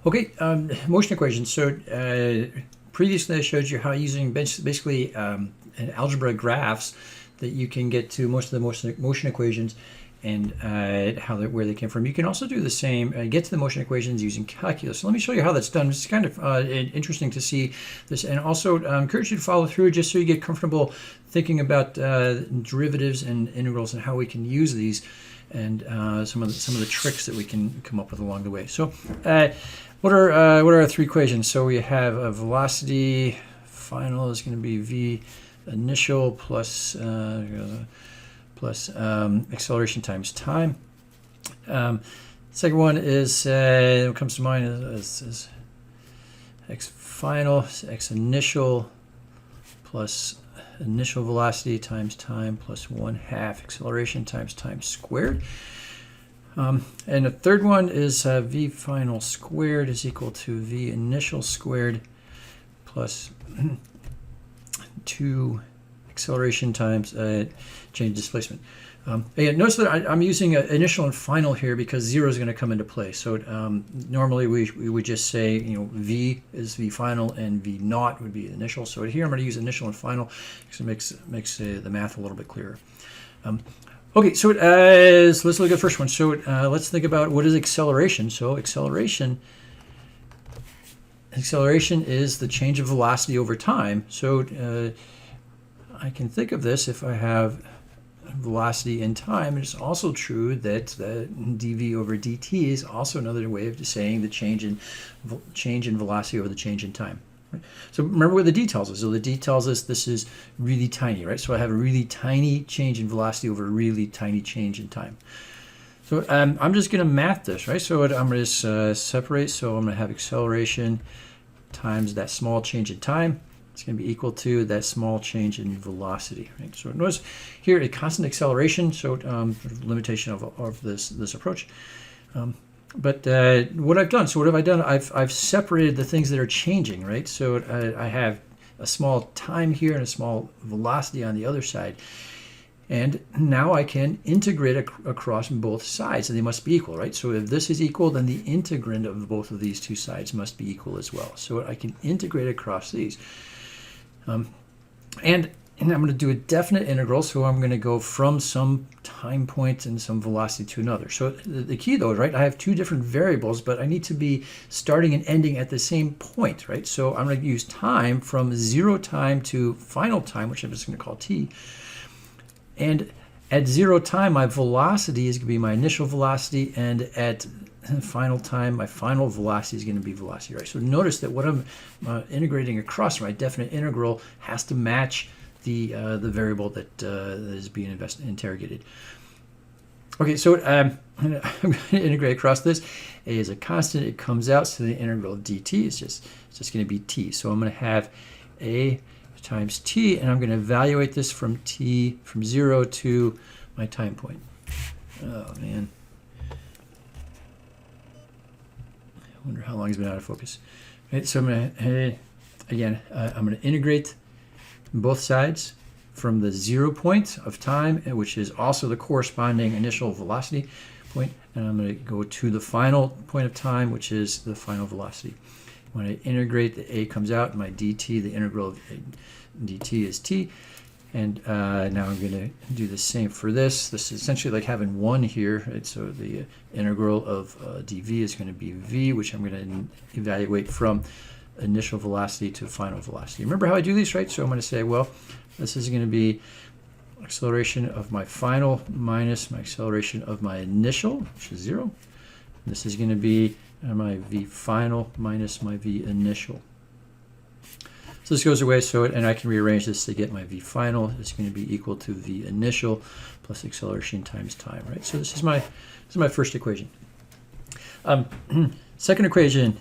Okay, motion equations. So previously I showed you how using basically an algebra graphs that you can get to most of the motion equations and where they came from. You can also do the same, get to the motion equations using calculus. So let me show you how that's done. It's kind of interesting to see this, and also encourage you to follow through just so you get comfortable thinking about derivatives and integrals and how we can use these, and some of the tricks that we can come up with along the way. So what are our three equations? So we have a velocity final is going to be v initial plus acceleration times time. Second one is what comes to mind is x final, x initial plus initial velocity times time plus 1/2 acceleration times time squared. And the third one is v final squared is equal to v initial squared plus 2 acceleration times change displacement. Again, notice that I'm using initial and final here because 0 is going to come into play. So normally we would just say, v is v final and v naught would be initial. So here I'm going to use initial and final because it makes the math a little bit clearer. Okay, so let's look at the first one. So let's think about what is acceleration. So acceleration is the change of velocity over time. So I can think of this if I have velocity in time. It's also true that dv over dt is also another way of saying the change in velocity over the change in time. Right? So remember what the d tells us. So the d tells us this is really tiny, right? So I have a really tiny change in velocity over a really tiny change in time. So I'm just going to math this, right? So I'm going to separate. So I'm going to have acceleration times that small change in time. It's going to be equal to that small change in velocity. Right? So notice here a constant acceleration. So limitation of this approach. But what I've done. So what have I done? I've separated the things that are changing. Right. So I have a small time here and a small velocity on the other side. And now I can integrate across both sides, and they must be equal, right? So if this is equal, then the integrand of both of these two sides must be equal as well. So I can integrate across these. And I'm going to do a definite integral, so I'm going to go from some time point and some velocity to another. So the key, though, right, I have two different variables, but I need to be starting and ending at the same point, right? So I'm going to use time from 0 time to final time, which I'm just going to call t. And at 0 time, my velocity is going to be my initial velocity, and at final time, my final velocity is going to be velocity, right? So notice that what I'm integrating across my definite integral has to match the variable that is being interrogated. Okay, so I'm going to integrate across this. A is a constant; it comes out, so the integral of dt is just going to be t. So I'm going to have a times t, and I'm going to evaluate this from 0 to my time point. Oh man, I wonder how long it's been out of focus. Right, so I'm going to integrate both sides from the 0 point of time, which is also the corresponding initial velocity point, and I'm going to go to the final point of time, which is the final velocity. When I integrate, the a comes out, and my dt, the integral of dt is t. And now I'm going to do the same for this. This is essentially like having 1 here. Right? So the integral of dv is going to be v, which I'm going to evaluate from initial velocity to final velocity. Remember how I do these, right? So I'm going to say, well, this is going to be acceleration of my final minus my acceleration of my initial, which is 0. And this is going to be my v final minus my v initial. So this goes away, and I can rearrange this to get my v final. It's going to be equal to v initial plus acceleration times time, right? So this is my first equation. Second equation.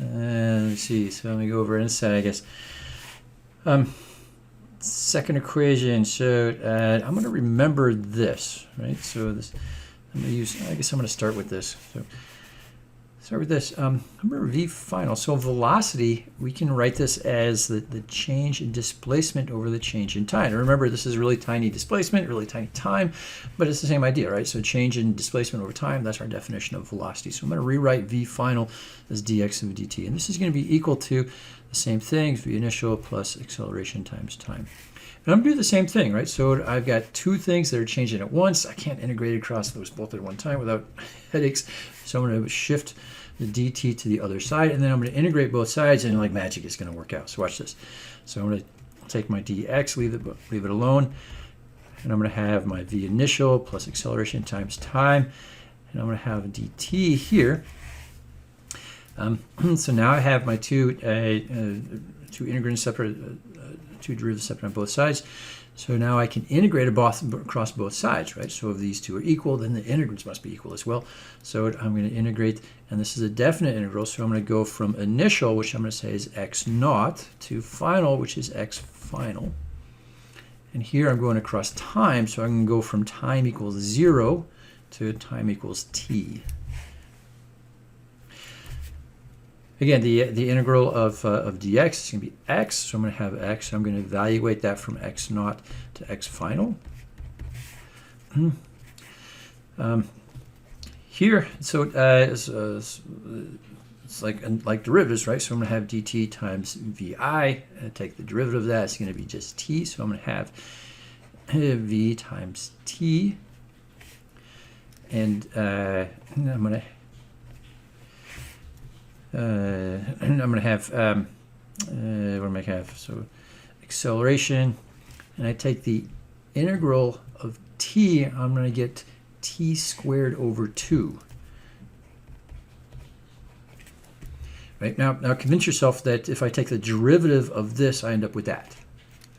Let's see. So let me go over inside, I guess. Second equation. So I'm going to remember this, right? So this. I'm going to use. I guess I'm going to start with this. So start with this. Remember v final. So velocity, we can write this as the change in displacement over the change in time. And remember, this is really tiny displacement, really tiny time, but it's the same idea, right? So change in displacement over time, that's our definition of velocity. So I'm going to rewrite v final as dx of dt. And this is going to be equal to the same thing, v initial plus acceleration times time. And I'm going to do the same thing, right? So I've got two things that are changing at once. I can't integrate across those both at one time without headaches. So I'm going to shift the dt to the other side, and then I'm going to integrate both sides, and like magic, it's going to work out. So watch this. So I'm going to take my dx, leave it alone, and I'm going to have my v initial plus acceleration times time, and I'm going to have dt here. So now I have my two integrands separate. Two derivatives separate on both sides. So now I can integrate across both sides, right? So if these two are equal, then the integrands must be equal as well. So I'm going to integrate, and this is a definite integral, so I'm going to go from initial, which I'm going to say is x naught, to final, which is x final. And here I'm going across time, so I can go from time equals 0 to time equals t. Again, the integral of dx is going to be x, so I'm going to have x. So I'm going to evaluate that from x naught to x final. Here, so it's like derivatives, right? So I'm going to have dt times vi. Take the derivative of that. It's going to be just t. So I'm going to have v times t, and I'm going to have, what am I have? So acceleration, and I take the integral of t, I'm going to get t squared over 2. Right, now convince yourself that if I take the derivative of this, I end up with that.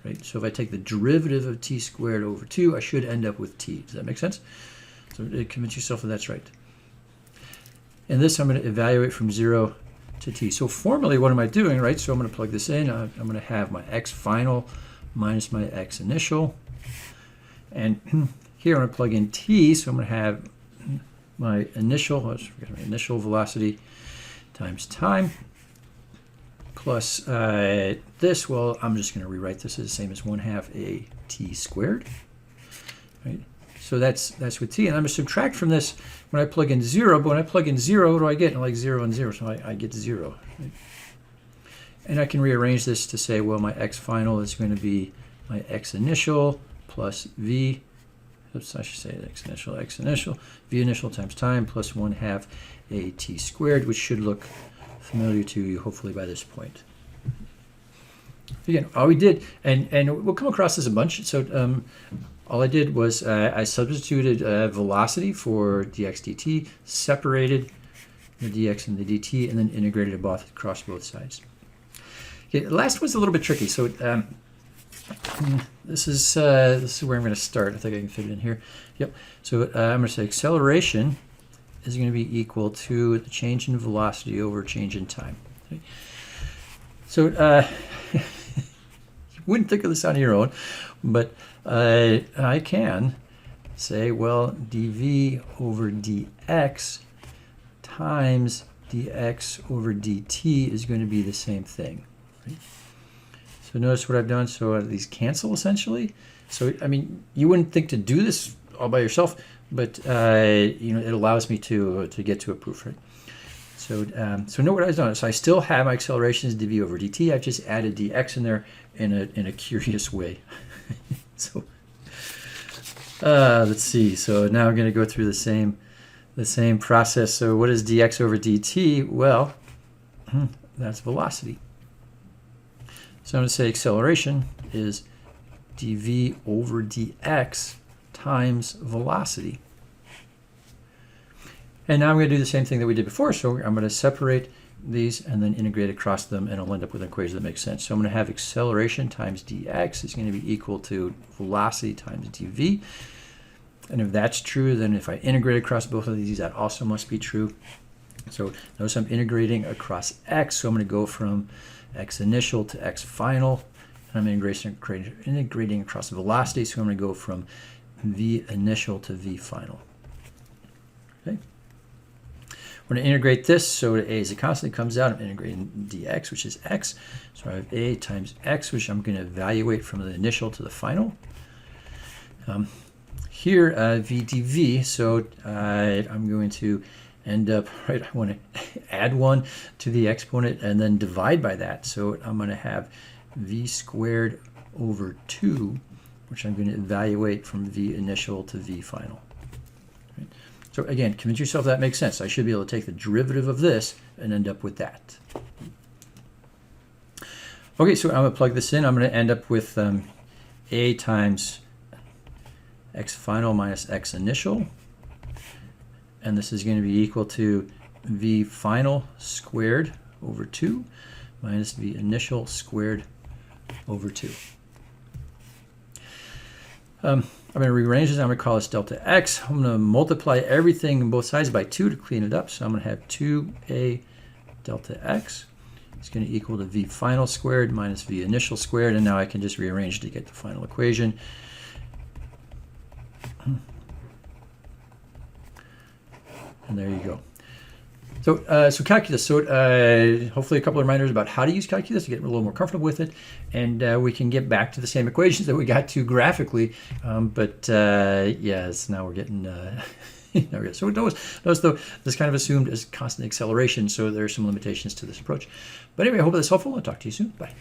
Right, so if I take the derivative of t squared over 2, I should end up with t. Does that make sense? So convince yourself that that's right. And this I'm going to evaluate from 0 to t. So formally, what am I doing, right? So I'm going to plug this in. I'm going to have my x final minus my x initial. And here I'm going to plug in t. So I'm going to have my initial velocity times time plus this. Well, I'm just going to rewrite this as the same as 1/2 a t squared. Right? So that's with t, and I'm going to subtract from this when I plug in 0. But when I plug in 0, what do I get? Like 0 and 0, so I get 0. Right? And I can rearrange this to say, well, my x final is going to be my x initial plus v. Oops, I should say x initial, v initial times time plus 1/2 a t squared, which should look familiar to you, hopefully, by this point. Again, all we did, and we'll come across this a bunch. So all I did was I substituted velocity for dx dt, separated the dx and the dt, and then integrated it across both sides. Okay, the last one's a little bit tricky. So this is where I'm going to start. I think I can fit it in here. Yep. So I'm going to say acceleration is going to be equal to the change in velocity over change in time. Okay. So you wouldn't think of this on your own, but I can say, well, dv over dx times dx over dt is going to be the same thing. Right? So notice what I've done. So these cancel essentially. So I mean, you wouldn't think to do this all by yourself, but it allows me to get to a proof, right? So so note what I've done. So I still have my acceleration as dv over dt. I've just added dx in there in a curious way. So let's see. So now I'm going to go through the same process. So what is dx over dt? Well, that's velocity. So I'm going to say acceleration is dv over dx times velocity. And now I'm going to do the same thing that we did before. So I'm going to separate these and then integrate across them, and I'll end up with an equation that makes sense. So I'm going to have acceleration times dx is going to be equal to velocity times dv. And if that's true, then if I integrate across both of these, that also must be true. So notice I'm integrating across x, so I'm going to go from x initial to x final. And I'm integrating across the velocity, so I'm going to go from v initial to v final. Okay. We're going to integrate this, so A is a constant, comes out. I'm integrating dx, which is x. So I have A times x, which I'm going to evaluate from the initial to the final. Here, v dv, so I'm going to end up, right, I want to add 1 to the exponent and then divide by that. So I'm going to have v squared over 2, which I'm going to evaluate from v initial to v final. Right? So again, convince yourself that makes sense. I should be able to take the derivative of this and end up with that. Okay, so I'm going to plug this in. I'm going to end up with a times x final minus x initial. And this is going to be equal to v final squared over 2 minus v initial squared over 2. I'm going to rearrange this. I'm going to call this delta x. I'm going to multiply everything on both sides by 2 to clean it up. So I'm going to have 2a delta x. It's going to equal to v final squared minus v initial squared. And now I can just rearrange to get the final equation. And there you go. So calculus. So hopefully a couple of reminders about how to use calculus to get a little more comfortable with it, and we can get back to the same equations that we got to graphically. Yes, now we're getting. So notice though this kind of assumed as constant acceleration, so there are some limitations to this approach. But anyway, I hope that's helpful. I'll talk to you soon. Bye.